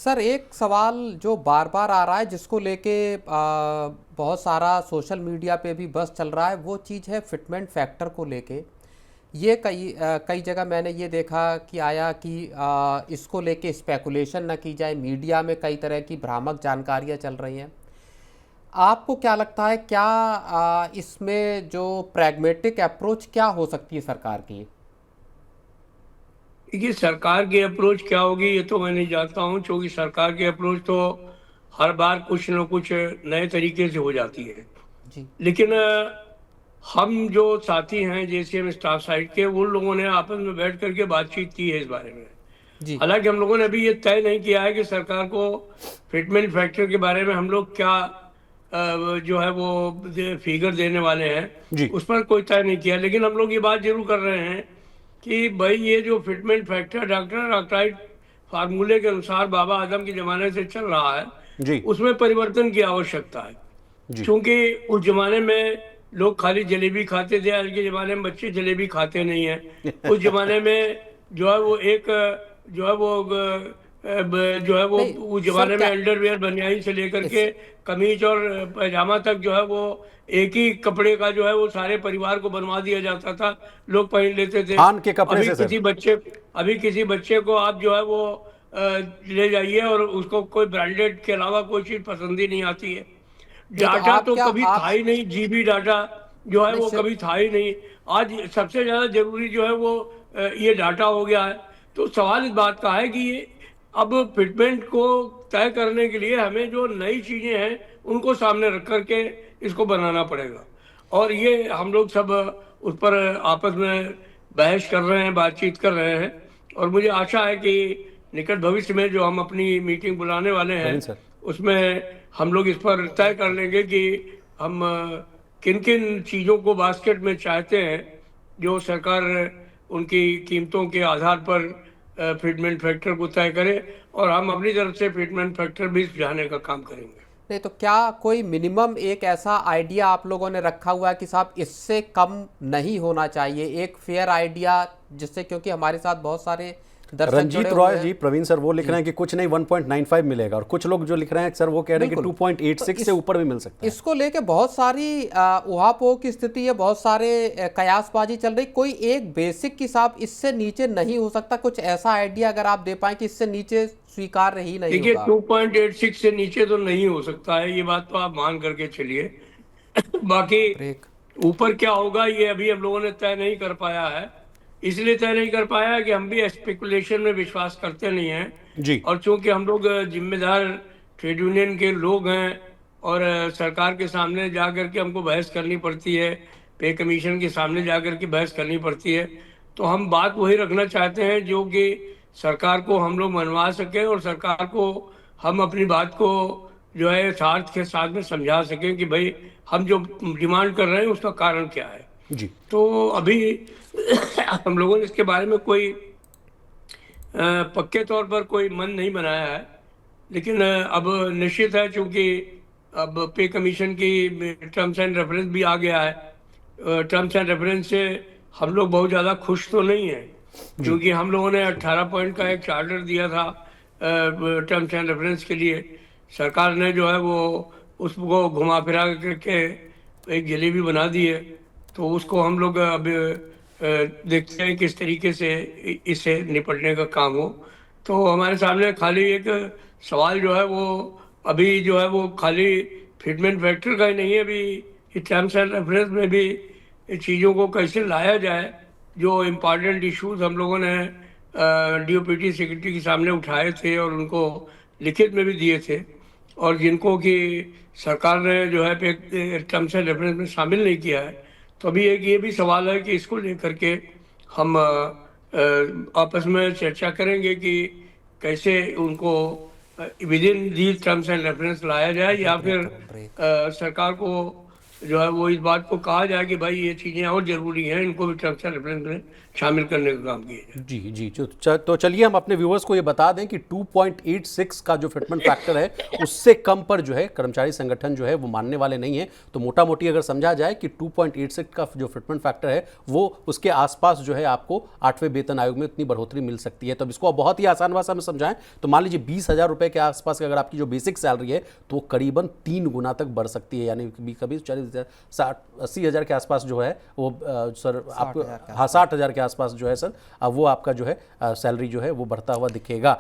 Sir एक सवाल जो बार बार आ रहा है जिसको लेके बहुत सारा सोशल मीडिया पे भी बस चल रहा है, वो चीज़ है फिटमेंट फैक्टर को लेके। ये कई जगह मैंने ये देखा कि आया कि इसको लेके स्पेकुलेशन न की जाए, मीडिया में कई तरह की भ्रामक जानकारियाँ चल रही हैं। आपको क्या लगता है, क्या इसमें जो प्रैग्मेटिक अप्रोच क्या हो सकती है सरकार की? देखिए, सरकार की अप्रोच क्या होगी ये तो मैं नहीं जानता हूँ, क्योंकि सरकार की अप्रोच तो हर बार कुछ न कुछ नए तरीके से हो जाती है। जी। लेकिन हम जो साथी हैं जेसीएम स्टाफ साइड के, उन लोगों ने आपस में बैठ करके बातचीत की है इस बारे में। जी। हालांकि हम लोगों ने अभी ये तय नहीं किया है कि सरकार को फिटमेंट फैक्टर के बारे में हम लोग क्या जो है वो फिगर देने वाले हैं, जी। उस पर कोई तय नहीं किया। लेकिन हम लोग ये बात जरूर कर रहे हैं कि भाई ये जो फिटमेंट फैक्टर डॉक्टर डॉक्टराइट फार्मूले के अनुसार बाबा आदम के ज़माने से चल रहा है, जी। उसमें परिवर्तन की आवश्यकता है। जी। क्योंकि उस जमाने में लोग खाली जलेबी खाते थे, आज के ज़माने में बच्चे जलेबी खाते नहीं हैं। उस जमाने में जो है वो एक जो है वो जो है वो नहीं उस सर, जमाने में क्या अंडरवियर बनियाइन से लेकर इस के कमीज और पैजामा तक जो है वो एक ही कपड़े का जो है वो सारे परिवार को बनवा दिया जाता था, लोग पहन लेते थे। थान के कपड़े अभी से सर। किसी बच्चे अभी किसी बच्चे को आप जो है वो ले जाइए और उसको कोई ब्रांडेड के अलावा कोई चीज़ पसंद ही नहीं आती है। नहीं तो डाटा आप तो क्या कभी था आप ही नहीं, जीबी डाटा जो है नहीं वो सर, कभी था ही नहीं। आज सबसे ज़्यादा जरूरी जो है वो ये डाटा हो गया है। तो सवाल इस बात का है कि ये अब फिटमेंट को तय करने के लिए हमें जो नई चीज़ें हैं उनको सामने रख करके इसको बनाना पड़ेगा। और ये हम लोग सब उस पर आपस में बहस कर रहे हैं, बातचीत कर रहे हैं। और मुझे आशा है कि निकट भविष्य में जो हम अपनी मीटिंग बुलाने वाले हैं प्रवीण सर। उसमें हम लोग इस पर तय कर लेंगे कि हम किन किन चीज़ों को बास्केट में चाहते हैं, जो सरकार उनकी कीमतों के आधार पर फिटमेंट फैक्टर को तय करे, और हम अपनी तरफ से फिटमेंट फैक्टर भी सुझाने का काम करेंगे। नहीं तो क्या कोई मिनिमम एक ऐसा आइडिया आप लोगों ने रखा हुआ है कि साहब इससे कम नहीं होना चाहिए, एक फेयर आइडिया, जिससे, क्योंकि हमारे साथ बहुत सारे दर्शक जुड़े रंजीत हुए रॉय हैं। जी, प्रवीण सर वो लिख जी रहे हैं कि कुछ नहीं 1.95 मिलेगा, और कुछ लोग जो लिख रहे हैं सर वो कह रहे हैं कि बिल्कुल। तो 2.86 से ऊपर भी मिल सकता है। इसको लेके बहुत सारी उहापोह की स्थिति है, बहुत सारे कयासबाजी चल रही। कोई एक बेसिक की साहब इससे नीचे नहीं हो सकता, कुछ ऐसा आइडिया अगर आप दे पाए कि इससे नीचे स्वीकार्य ही नहीं देखिए, होगा? 2.86 से नीचे तो नहीं हो सकता है, ये बात तो आप मान करके चलिए। बाकी ब्रेक। ऊपर क्या होगा ये अभी हम लोगों ने तय नहीं कर पाया है। इसलिए तय नहीं कर पाया है कि हम भी स्पेकुलेशन में विश्वास करते नहीं हैं। जी। और चूंकि हम लोग जिम्मेदार ट्रेड यूनियन के लोग हैं, और सरकार के सामने जा कर के हमको बहस करनी पड़ती है, पे कमीशन के सामने जा कर के बहस करनी पड़ती है। तो हम बात वही रखना चाहते हैं जो कि सरकार को हम लोग मनवा सकें, और सरकार को हम अपनी बात को जो है सार्थ के साथ में समझा सकें कि भाई हम जो डिमांड कर रहे हैं उसका कारण क्या है। जी। तो अभी हम लोगों ने इसके बारे में कोई पक्के तौर पर कोई मन नहीं बनाया है। लेकिन अब निश्चित है, चूंकि अब पे कमीशन की टर्म्स एंड रेफरेंस भी आ गया है। टर्म्स एंड रेफरेंस से हम लोग बहुत ज़्यादा खुश तो नहीं हैं, जी। क्योंकि हम लोगों ने 18 पॉइंट का एक चार्टर दिया था टर्म्स एंड रेफरेंस के लिए। सरकार ने जो है वो उसको घुमा फिरा करके एक जलेबी बना दी है। तो उसको हम लोग अब देखते हैं किस तरीके से इससे निपटने का काम हो। तो हमारे सामने खाली एक सवाल जो है वो अभी जो है वो खाली फिटमेंट फैक्टर का ही नहीं है, अभी टर्म्स एंड रेफरेंस में भी चीज़ों को कैसे लाया जाए। जो इम्पॉर्टेंट इश्यूज हम लोगों ने डीओपीटी सेक्रेटरी के सामने उठाए थे और उनको लिखित में भी दिए थे, और जिनको कि सरकार ने जो है टर्म्स एंड रेफरेंस में शामिल नहीं किया है। तो अभी एक ये भी सवाल है कि इसको लेकर के हम आपस में चर्चा करेंगे कि कैसे उनको with in these terms and reference लाया जाए, या ब्रेक फिर करो, ब्रेक। सरकार को जो है वो इस बात को कहा जाए कि भाई ये चीज़ें और ज़रूरी हैं, इनको भी टर्म्स एंड रेफरेंस में शामिल करने का काम किया जाए। जी जी तो चलिए हम अपने व्यूअर्स को ये बता दें कि 2.86 का जो फिटमेंट फैक्टर है उससे कम पर जो है कर्मचारी संगठन जो है वो मानने वाले नहीं है। तो मोटा मोटी अगर समझा जाए कि 2.86 का जो फिटमेंट फैक्टर है वो उसके आसपास जो है आपको 8वें वेतन आयोग में उतनी बढ़ोतरी मिल सकती है। तो अब इसको बहुत ही आसान भाषा में समझाएं तो मान लीजिए 20,000 रुपए के आसपास अगर आपकी जो बेसिक सैलरी है तो वो करीबन 3 गुना तक बढ़ सकती है, यानी कभी 40,000 80,000 के आसपास जो है वो सर आपको 60,000 के आसपास जो है सर वो आपका जो है सैलरी जो है वो बढ़ता हुआ दिखेगा।